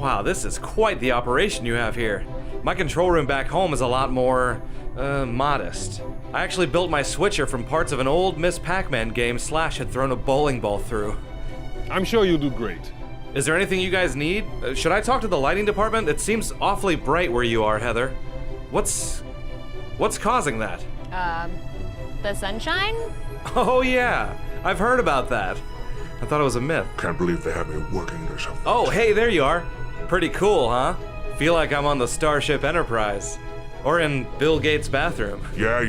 Wow, this is quite the operation you have here. My control room back home is a lot more, modest. I actually built my switcher from parts of an old Miss Pac-Man game Slash had thrown a bowling ball through. I'm sure you'll do great. Is there anything you guys need? Should I talk to the lighting department? It seems awfully bright where you are, Heather. What's causing that? The sunshine? Oh yeah, I've heard about that. I thought it was a myth. Can't believe they have me working or something. Oh, hey, there you are. Pretty cool, huh? Feel like I'm on the Starship Enterprise. Or in Bill Gates' bathroom. Yeah.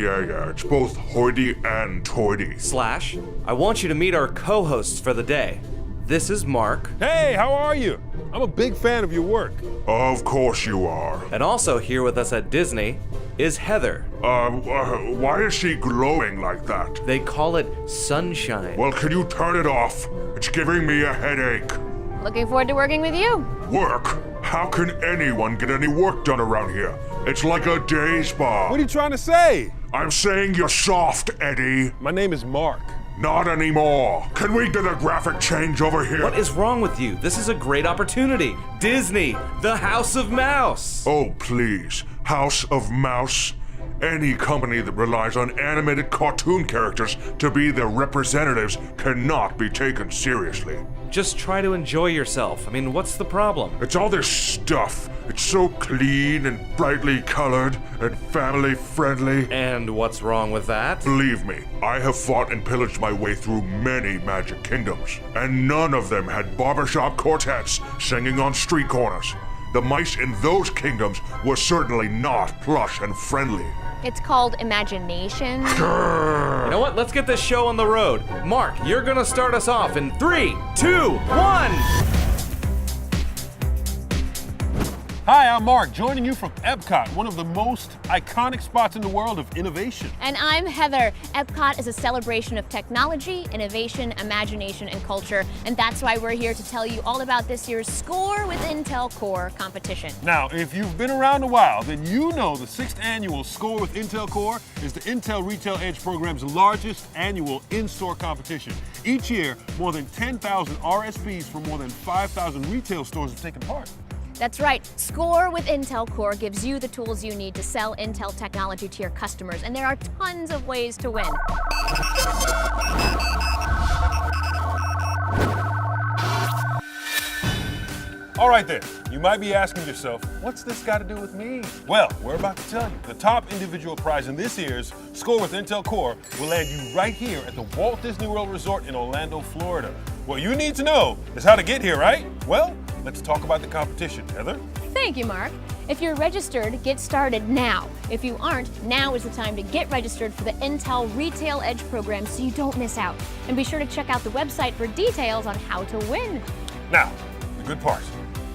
It's both hoity and toity. Slash, I want you to meet our co-hosts for the day. This is Mark. Hey, how are you? I'm a big fan of your work. Of course you are. And also here with us at Disney is Heather. Why is she glowing like that? They call it sunshine. Well, can you turn it off? It's giving me a headache. Looking forward to working with you. Work? How can anyone get any work done around here? It's like a day spa. What are you trying to say? I'm saying you're soft, Eddie. My name is Mark. Not anymore. Can we get a graphic change over here? What is wrong with you? This is a great opportunity. Disney, the House of Mouse. Oh, please. House of Mouse? Any company that relies on animated cartoon characters to be their representatives cannot be taken seriously. Just try to enjoy yourself. I mean, what's the problem? It's all this stuff. It's so clean and brightly colored and family friendly. And what's wrong with that? Believe me, I have fought and pillaged my way through many Magic Kingdoms, and none of them had barbershop quartets singing on street corners. The mice in those kingdoms were certainly not plush and friendly. It's called imagination. You know what? Let's get this show on the road. Mark, you're gonna start us off in 3, 2, 1. Hi, I'm Mark, joining you from Epcot, one of the most iconic spots in the world of innovation. And I'm Heather. Epcot is a celebration of technology, innovation, imagination, and culture. And that's why we're here to tell you all about this year's Score with Intel Core competition. Now, if you've been around a while, then you know the 6th annual Score with Intel Core is the Intel Retail Edge program's largest annual in-store competition. Each year, more than 10,000 RSPs from more than 5,000 retail stores have taken part. That's right. Score with Intel Core gives you the tools you need to sell Intel technology to your customers, and there are tons of ways to win. All right then, you might be asking yourself, what's this got to do with me? Well, we're about to tell you. The top individual prize in this year's Score with Intel Core will land you right here at the Walt Disney World Resort in Orlando, Florida. What you need to know is how to get here, right? Well, let's talk about the competition. Heather? Thank you, Mark. If you're registered, get started now. If you aren't, now is the time to get registered for the Intel Retail Edge program so you don't miss out. And be sure to check out the website for details on how to win. Now, the good part.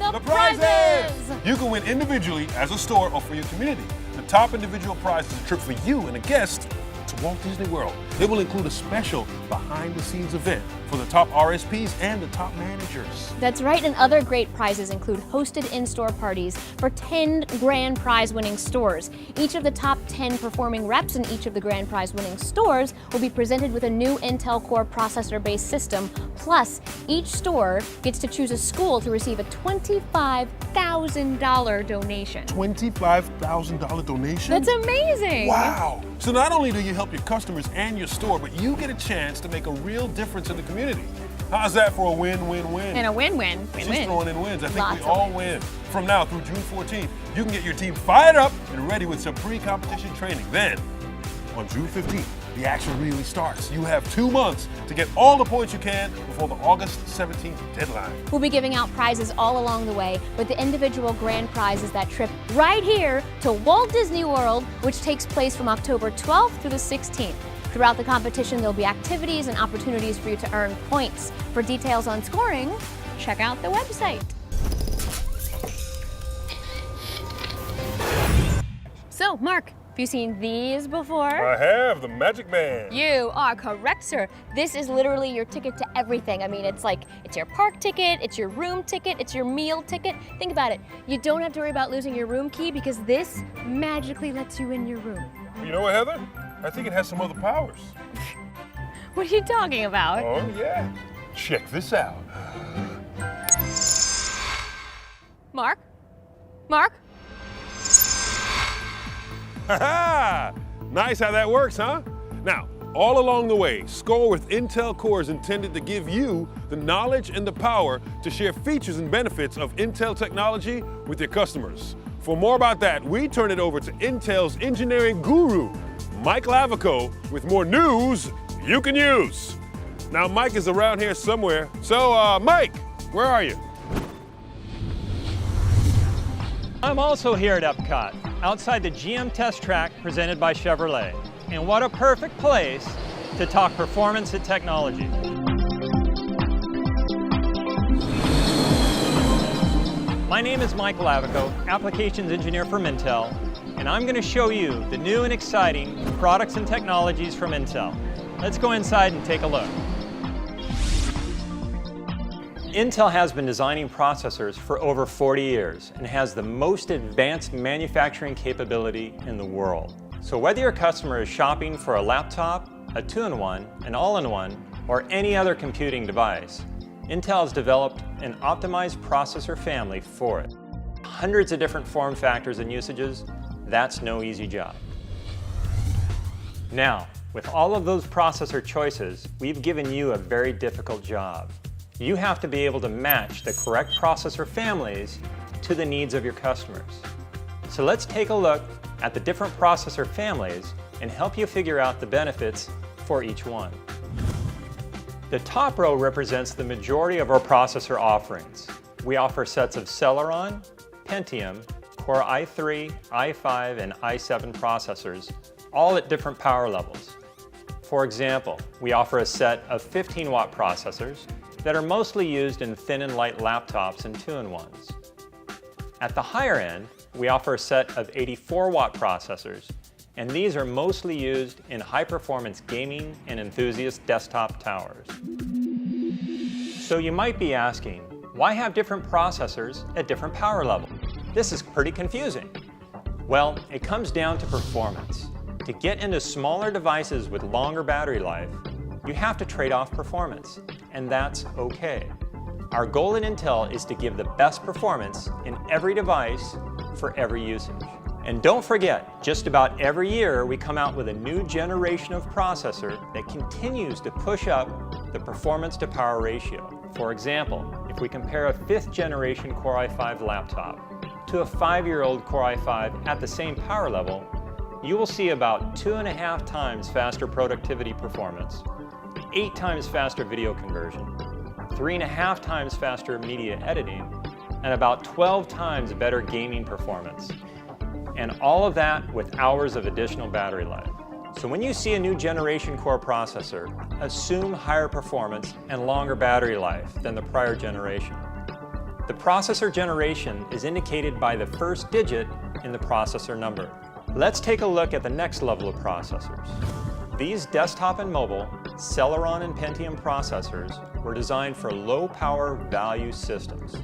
The prizes! You can win individually, as a store, or for your community. The top individual prize is a trip for you and a guest to Walt Disney World. It will include a special behind-the-scenes event for the top RSPs and the top managers. That's right, and other great prizes include hosted in-store parties for 10 grand prize winning stores. Each of the top 10 performing reps in each of the grand prize winning stores will be presented with a new Intel Core processor-based system. Plus, each store gets to choose a school to receive a $25,000 donation. $25,000 donation? That's amazing! Wow! So not only do you help your customers and your store, but you get a chance to make a real difference in the community. How's that for a win-win-win? And a win-win. She's Win-win. throwing in wins. I think Lots we of all wins. win. From now through June 14th, you can get your team fired up and ready with some pre-competition training. Then, on June 15th, the action really starts. You have 2 months to get all the points you can before the August 17th deadline. We'll be giving out prizes all along the way, but the individual grand prize is that trip right here to Walt Disney World, which takes place from October 12th through the 16th. Throughout the competition, there'll be activities and opportunities for you to earn points. For details on scoring, check out the website. So, Mark, have you seen these before? I have the Magic Man. You are correct, sir. This is literally your ticket to everything. I mean, it's your park ticket, it's your room ticket, it's your meal ticket. Think about it. You don't have to worry about losing your room key because this magically lets you in your room. You know what, Heather? I think it has some other powers. What are you talking about? Oh, yeah. Check this out. Mark? Mark? Ha-ha! Nice how that works, huh? Now, all along the way, Score with Intel Core is intended to give you the knowledge and the power to share features and benefits of Intel technology with your customers. For more about that, we turn it over to Intel's engineering guru, Mike Lavico, with more news you can use. Now, Mike is around here somewhere. So, Mike, where are you? I'm also here at Epcot, outside the GM Test Track presented by Chevrolet. And what a perfect place to talk performance and technology. My name is Mike Lavico, Applications Engineer for Intel, and I'm going to show you the new and exciting products and technologies from Intel. Let's go inside and take a look. Intel has been designing processors for over 40 years and has the most advanced manufacturing capability in the world. So whether your customer is shopping for a laptop, a two-in-one, an all-in-one, or any other computing device, Intel has developed an optimized processor family for it. Hundreds of different form factors and usages, that's no easy job. Now, with all of those processor choices, we've given you a very difficult job. You have to be able to match the correct processor families to the needs of your customers. So let's take a look at the different processor families and help you figure out the benefits for each one. The top row represents the majority of our processor offerings. We offer sets of Celeron, Pentium, Core i3, i5, and i7 processors, all at different power levels. For example, we offer a set of 15-watt processors that are mostly used in thin and light laptops and two-in-ones. At the higher end, we offer a set of 84-watt processors, and these are mostly used in high-performance gaming and enthusiast desktop towers. So you might be asking, why have different processors at different power levels? This is pretty confusing. Well, it comes down to performance. To get into smaller devices with longer battery life, you have to trade off performance, and that's okay. Our goal at Intel is to give the best performance in every device for every usage. And don't forget, just about every year we come out with a new generation of processor that continues to push up the performance to power ratio. For example, if we compare a 5th generation Core i5 laptop to a 5-year-old Core i5 at the same power level, you will see about 2.5 times faster productivity performance, 8 times faster video conversion, 3.5 times faster media editing, and about 12 times better gaming performance. And all of that with hours of additional battery life. So when you see a new generation Core processor, assume higher performance and longer battery life than the prior generation. The processor generation is indicated by the first digit in the processor number. Let's take a look at the next level of processors. These desktop and mobile Celeron and Pentium processors were designed for low-power value systems.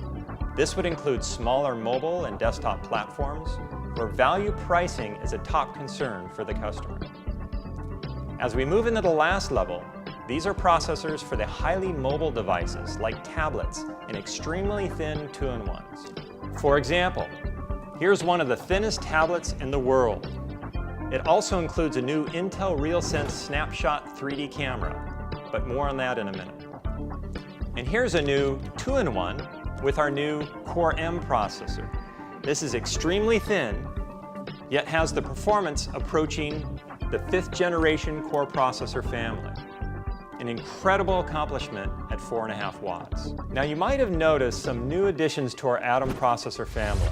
This would include smaller mobile and desktop platforms where value pricing is a top concern for the customer. As we move into the last level, these are processors for the highly mobile devices like tablets and extremely thin two-in-ones. For example, here's one of the thinnest tablets in the world. It also includes a new Intel RealSense Snapshot 3D camera, but more on that in a minute. And here's a new two-in-one with our new Core M processor. This is extremely thin, yet has the performance approaching the 5th generation Core processor family. An incredible accomplishment at 4.5 watts. Now you might have noticed some new additions to our Atom processor family.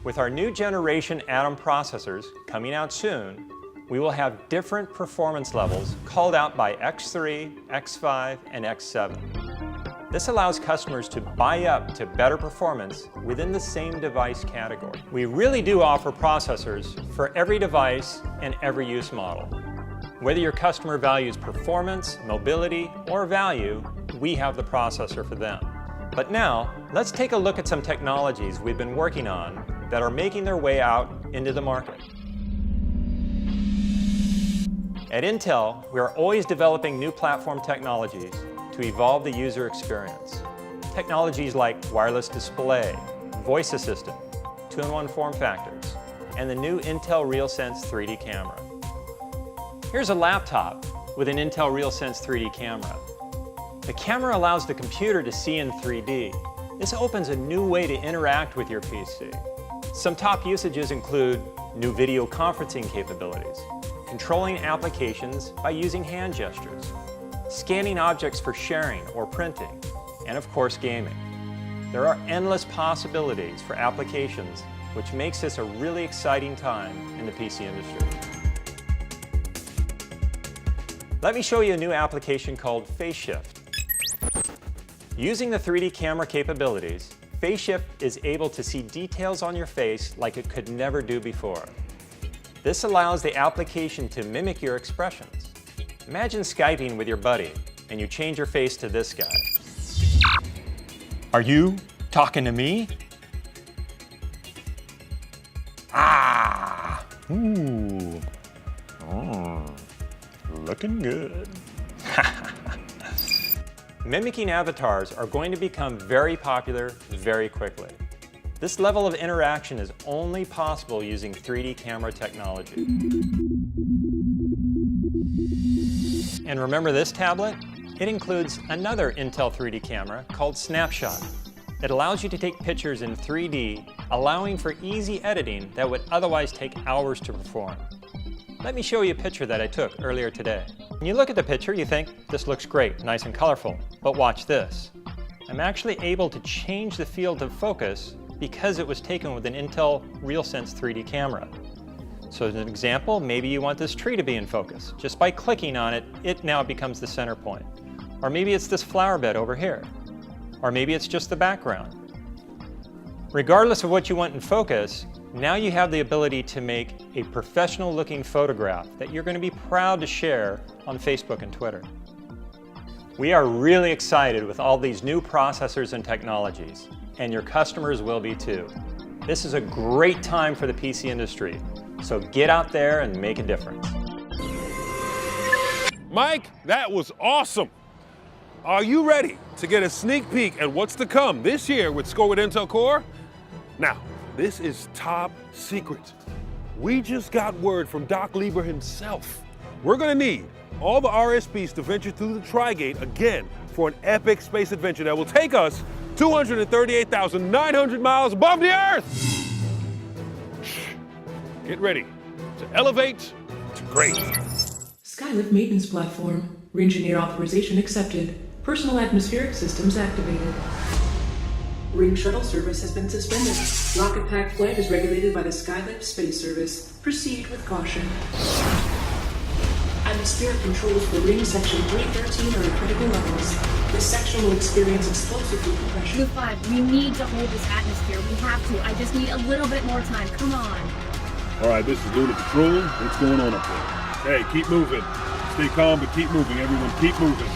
With our new generation Atom processors coming out soon, we will have different performance levels called out by X3, X5, and X7. This allows customers to buy up to better performance within the same device category. We really do offer processors for every device and every use model. Whether your customer values performance, mobility, or value, we have the processor for them. But now, let's take a look at some technologies we've been working on that are making their way out into the market. At Intel, we are always developing new platform technologies to evolve the user experience. Technologies like wireless display, voice assistant, 2-in-1 form factors, and the new Intel RealSense 3D camera. Here's a laptop with an Intel RealSense 3D camera. The camera allows the computer to see in 3D. This opens a new way to interact with your PC. Some top usages include new video conferencing capabilities, controlling applications by using hand gestures, scanning objects for sharing or printing, and of course gaming. There are endless possibilities for applications, which makes this a really exciting time in the PC industry. Let me show you a new application called FaceShift. Using the 3D camera capabilities, FaceShift is able to see details on your face like it could never do before. This allows the application to mimic your expressions. Imagine Skyping with your buddy, and you change your face to this guy. Are you talking to me? Ah! Ooh. Oh, looking good. Mimicking avatars are going to become very popular very quickly. This level of interaction is only possible using 3D camera technology. And remember this tablet? It includes another Intel 3D camera called Snapshot. It allows you to take pictures in 3D, allowing for easy editing that would otherwise take hours to perform. Let me show you a picture that I took earlier today. When you look at the picture, you think, this looks great, nice and colorful. But watch this. I'm actually able to change the field of focus because it was taken with an Intel RealSense 3D camera. So as an example, maybe you want this tree to be in focus. Just by clicking on it, it now becomes the center point. Or maybe it's this flower bed over here. Or maybe it's just the background. Regardless of what you want in focus, now you have the ability to make a professional-looking photograph that you're going to be proud to share on Facebook and Twitter. We are really excited with all these new processors and technologies, and your customers will be too. This is a great time for the PC industry, so get out there and make a difference. Mike, that was awesome. Are you ready to get a sneak peek at what's to come this year with Score with Intel Core? Now, this is top secret. We just got word from Doc Lieber himself. We're gonna need all the RSPs to venture through the Tri-Gate again for an epic space adventure that will take us 238,900 miles above the Earth. Get ready to elevate to great. Skylift maintenance platform. Re-engineer authorization accepted. Personal atmospheric systems activated. Ring shuttle service has been suspended. Rocket pack flight is regulated by the Skylift Space Service. Proceed with caution. Atmospheric controls for ring section 313 are at critical levels. This section will experience explosive decompression. Blue 5, we need to hold this atmosphere. We have to. I just need a little bit more time. Come on. All right, this is Lunar Patrol. What's going on up there? Hey, keep moving. Stay calm, but keep moving. Everyone, keep moving.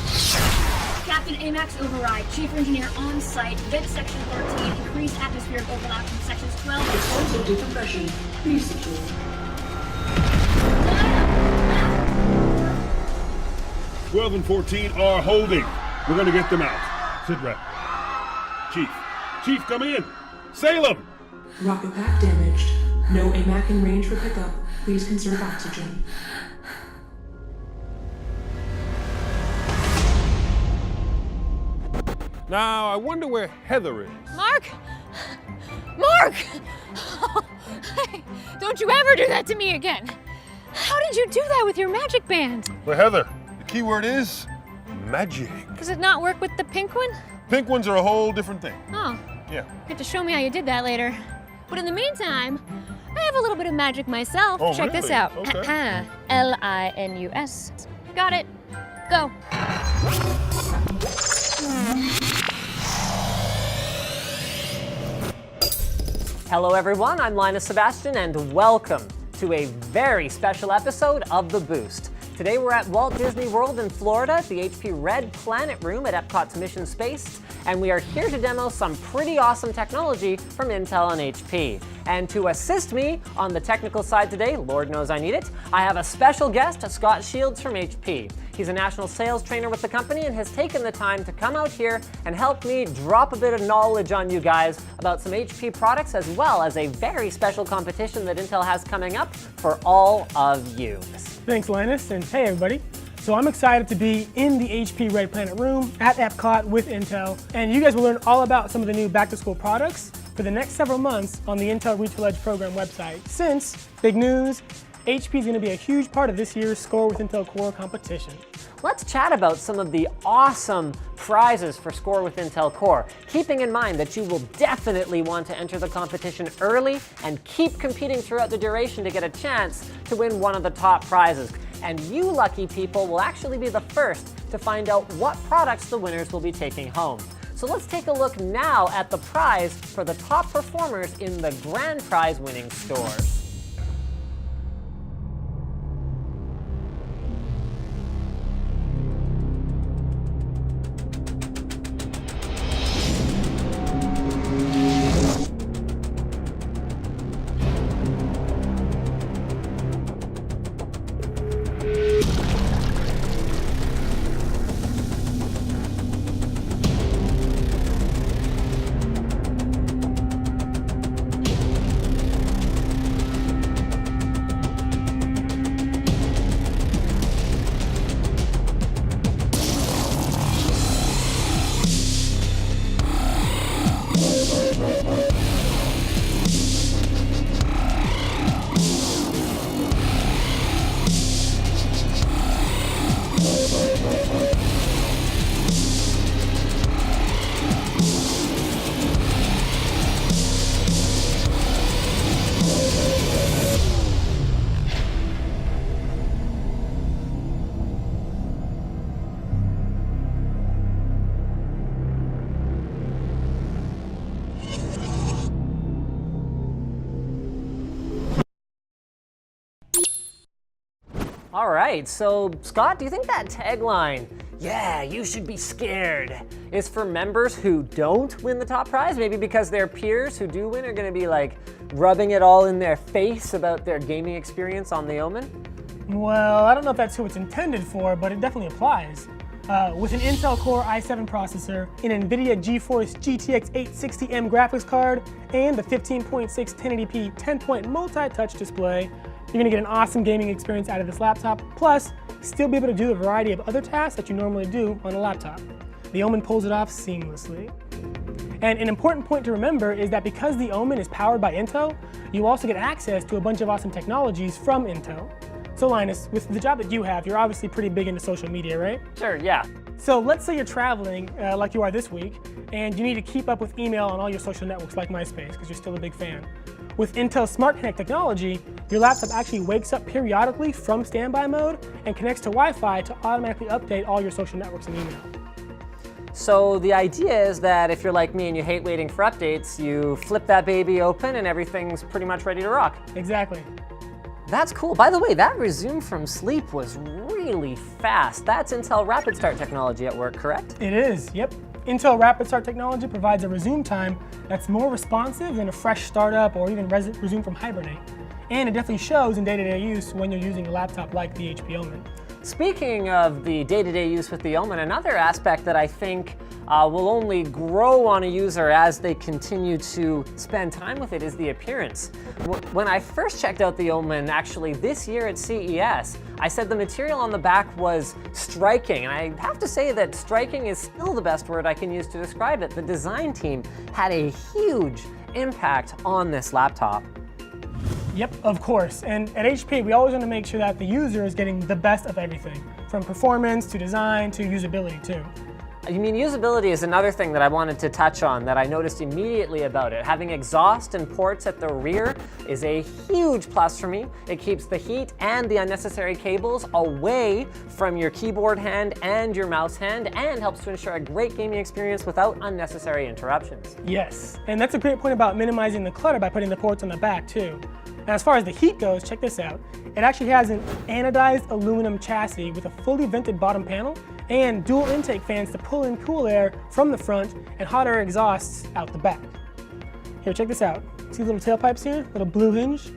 Captain AMAX override. Chief engineer on site. Vent section 13. Increased atmospheric overlap from sections 12 and Explosive decompression. Please secure. 12 and 14 are holding. We're gonna get them out. Sit rep. Chief, come in. Salem. Rocket pack damaged. No AMAC in range for pickup. Please conserve oxygen. Now, I wonder where Heather is. Mark! Mark! Hey, don't you ever do that to me again. How did you do that with your magic band? Well, Heather, the key word is magic. Does it not work with the pink one? Pink ones are a whole different thing. Oh, Yeah. you have to show me how you did that later. But in the meantime, I have a little bit of magic myself. Oh, Check this really? out. Okay. Linus. Got it. Go. Hello everyone, I'm Linus Sebastian and welcome to a very special episode of The Boost. Today we're at Walt Disney World in Florida, the HP Red Planet Room at Epcot's Mission Space, and we are here to demo some pretty awesome technology from Intel and HP. And to assist me on the technical side today, Lord knows I need it, I have a special guest, Scott Shields from HP. He's a national sales trainer with the company and has taken the time to come out here and help me drop a bit of knowledge on you guys about some HP products, as well as a very special competition that Intel has coming up for all of you. Thanks, Linus, and hey, everybody. So I'm excited to be in the HP Red Planet room at Epcot with Intel, and you guys will learn all about some of the new back-to-school products for the next several months on the Intel Retail Edge program website. Since, big news, HP is going to be a huge part of this year's Score with Intel Core competition. Let's chat about some of the awesome prizes for Score with Intel Core, keeping in mind that you will definitely want to enter the competition early and keep competing throughout the duration to get a chance to win one of the top prizes. And you lucky people will actually be the first to find out what products the winners will be taking home. So let's take a look now at the prize for the top performers in the grand prize winning stores. All right, so Scott, do you think that tagline, "Yeah, you should be scared," is for members who don't win the top prize? Maybe because their peers who do win are going to be like rubbing it all in their face about their gaming experience on the Omen? Well, I don't know if that's who it's intended for, but it definitely applies. With an Intel Core i7 processor, an NVIDIA GeForce GTX 860M graphics card, and the 15.6 1080p 10-point multi-touch display, you're gonna get an awesome gaming experience out of this laptop, plus still be able to do a variety of other tasks that you normally do on a laptop. The Omen pulls it off seamlessly. And an important point to remember is that because the Omen is powered by Intel, you also get access to a bunch of awesome technologies from Intel. So Linus, with the job that you have, you're obviously pretty big into social media, right? Sure, yeah. So let's say you're traveling, like you are this week, and you need to keep up with email on all your social networks like MySpace, because you're still a big fan. With Intel Smart Connect technology, your laptop actually wakes up periodically from standby mode and connects to Wi-Fi to automatically update all your social networks and email. So the idea is that if you're like me and you hate waiting for updates, you flip that baby open and everything's pretty much ready to rock. Exactly. That's cool. By the way, that resume from sleep was really fast. That's Intel Rapid Start technology at work, correct? It is, yep. Intel Rapid Start technology provides a resume time that's more responsive than a fresh startup or even resume from Hibernate. And it definitely shows in day-to-day use when you're using a laptop like the HP Omen. Speaking of the day-to-day use with the Omen, another aspect that I think will only grow on a user as they continue to spend time with it is the appearance. When I first checked out the Omen, actually this year at CES, I said the material on the back was striking, and I have to say that striking is still the best word I can use to describe it. The design team had a huge impact on this laptop. Yep, of course. And at HP, we always want to make sure that the user is getting the best of everything, from performance to design to usability too. You mean usability is another thing that I wanted to touch on that I noticed immediately about it. Having exhaust and ports at the rear is a huge plus for me. It keeps the heat and the unnecessary cables away from your keyboard hand and your mouse hand, and helps to ensure a great gaming experience without unnecessary interruptions. Yes, and that's a great point about minimizing the clutter by putting the ports on the back too. Now, as far as the heat goes, check this out. It actually has an anodized aluminum chassis with a fully vented bottom panel and dual intake fans to pull in cool air from the front and hot air exhausts out the back. Here, check this out. See the little tailpipes here? Little blue hinge.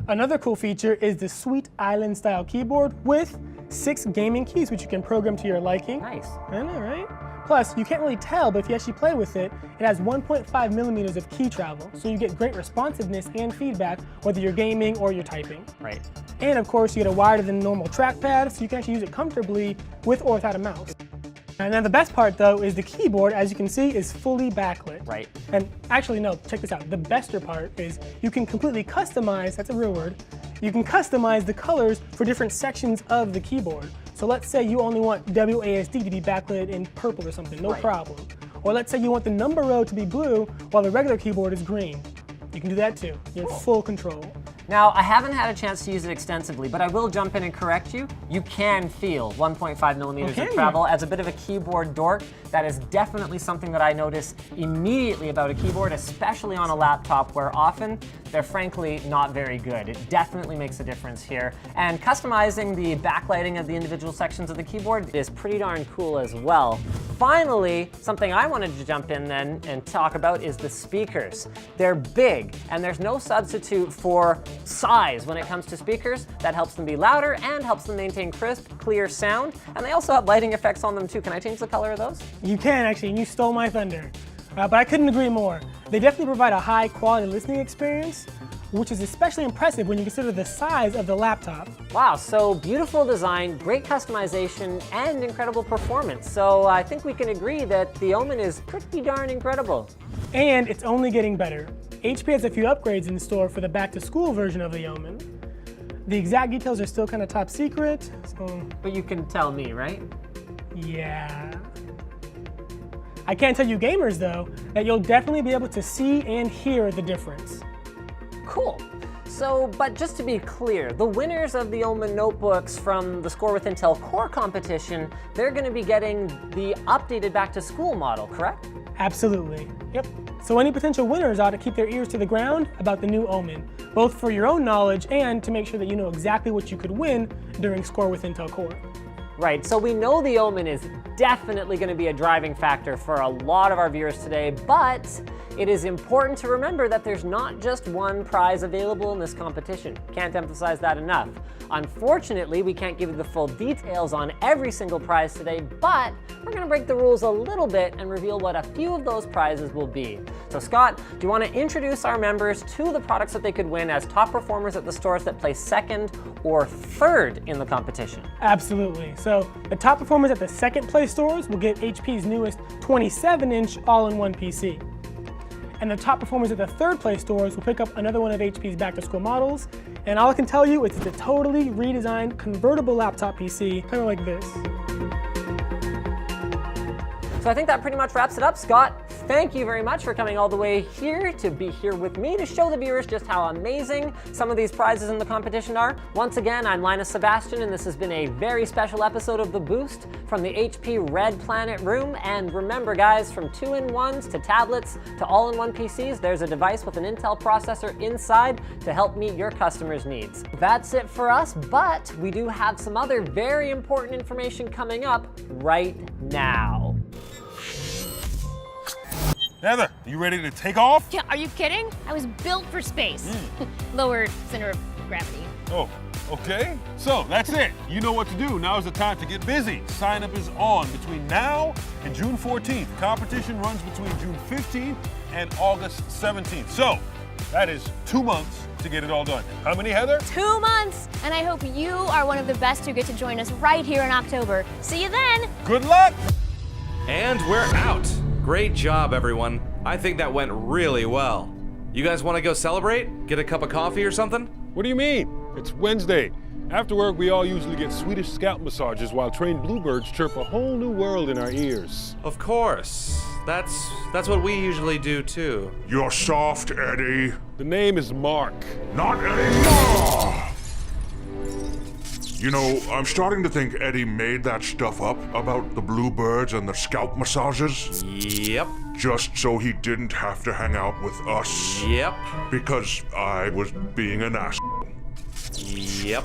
Another cool feature is the Sweet Island style keyboard with 6 gaming keys, which you can program to your liking. Nice. I know, right? Plus, you can't really tell, but if you actually play with it, it has 1.5 millimeters of key travel, so you get great responsiveness and feedback whether you're gaming or you're typing. Right. And of course, you get a wider than normal trackpad, so you can actually use it comfortably with or without a mouse. And then the best part though is the keyboard, as you can see, is fully backlit. Right. And actually, no, check this out. The bester part is you can completely customize, that's a real word, you can customize the colors for different sections of the keyboard. So let's say you only want WASD to be backlit in purple or something, no problem. Or let's say you want the number row to be blue while the regular keyboard is green. You can do that too. You're in full control. Now, I haven't had a chance to use it extensively, but I will jump in and correct you. You can feel 1.5 millimeters of travel. As a bit of a keyboard dork, that is definitely something that I notice immediately about a keyboard, especially on a laptop where often they're frankly not very good. It definitely makes a difference here. And customizing the backlighting of the individual sections of the keyboard is pretty darn cool as well. Finally, something I wanted to jump in then and talk about is the speakers. They're big, and there's no substitute for size when it comes to speakers. That helps them be louder and helps them maintain crisp, clear sound. And they also have lighting effects on them too. Can I change the color of those? You can actually, and you stole my thunder. But I couldn't agree more. They definitely provide a high quality listening experience, which is especially impressive when you consider the size of the laptop. Wow, so beautiful design, great customization, and incredible performance. So I think we can agree that the Omen is pretty darn incredible. And it's only getting better. HP has a few upgrades in store for the back-to-school version of the Omen. The exact details are still kind of top secret, so... But you can tell me, right? Yeah. I can tell you gamers, though, that you'll definitely be able to see and hear the difference. Cool. So, but just to be clear, the winners of the Omen notebooks from the Score with Intel Core competition, they're going to be getting the updated back-to-school model, correct? Absolutely. Yep. So any potential winners ought to keep their ears to the ground about the new Omen, both for your own knowledge and to make sure that you know exactly what you could win during Score with Intel Core. Right, so we know the Omen is definitely going to be a driving factor for a lot of our viewers today, but it is important to remember that there's not just one prize available in this competition. Can't emphasize that enough. Unfortunately, we can't give you the full details on every single prize today, but we're going to break the rules a little bit and reveal what a few of those prizes will be. So Scott, do you want to introduce our members to the products that they could win as top performers at the stores that place second or third in the competition? Absolutely. So the top performers at the second place stores will get HP's newest 27-inch all-in-one PC. And the top performers at the third place stores will pick up another one of HP's back-to-school models. And all I can tell you is it's a totally redesigned convertible laptop PC, kind of like this. So I think that pretty much wraps it up. Scott, thank you very much for coming all the way here to be here with me to show the viewers just how amazing some of these prizes in the competition are. Once again, I'm Linus Sebastian, and this has been a very special episode of The Boost from the HP Red Planet room. And remember guys, from 2-in-1s to tablets to all-in-one PCs, there's a device with an Intel processor inside to help meet your customers' needs. That's it for us, but we do have some other very important information coming up right now. Heather, you ready to take off? Yeah, are you kidding? I was built for space. Lower center of gravity. Oh, okay. So that's it. You know what to do. Now is the time to get busy. Sign up is on between now and June 14th. Competition runs between June 15th and August 17th. So that is 2 months to get it all done. How many, Heather? 2 months! And I hope you are one of the best who get to join us right here in October. See you then! Good luck! And we're out. Great job, everyone. I think that went really well. You guys want to go celebrate? Get a cup of coffee or something? What do you mean? It's Wednesday. After work, we all usually get Swedish scalp massages while trained bluebirds chirp a whole new world in our ears. Of course. That's what we usually do too. You're soft, Eddie. The name is Mark. Not anymore! You know, I'm starting to think Eddie made that stuff up about the bluebirds and the scalp massages. Yep. Just so he didn't have to hang out with us. Yep. Because I was being an ass. Yep.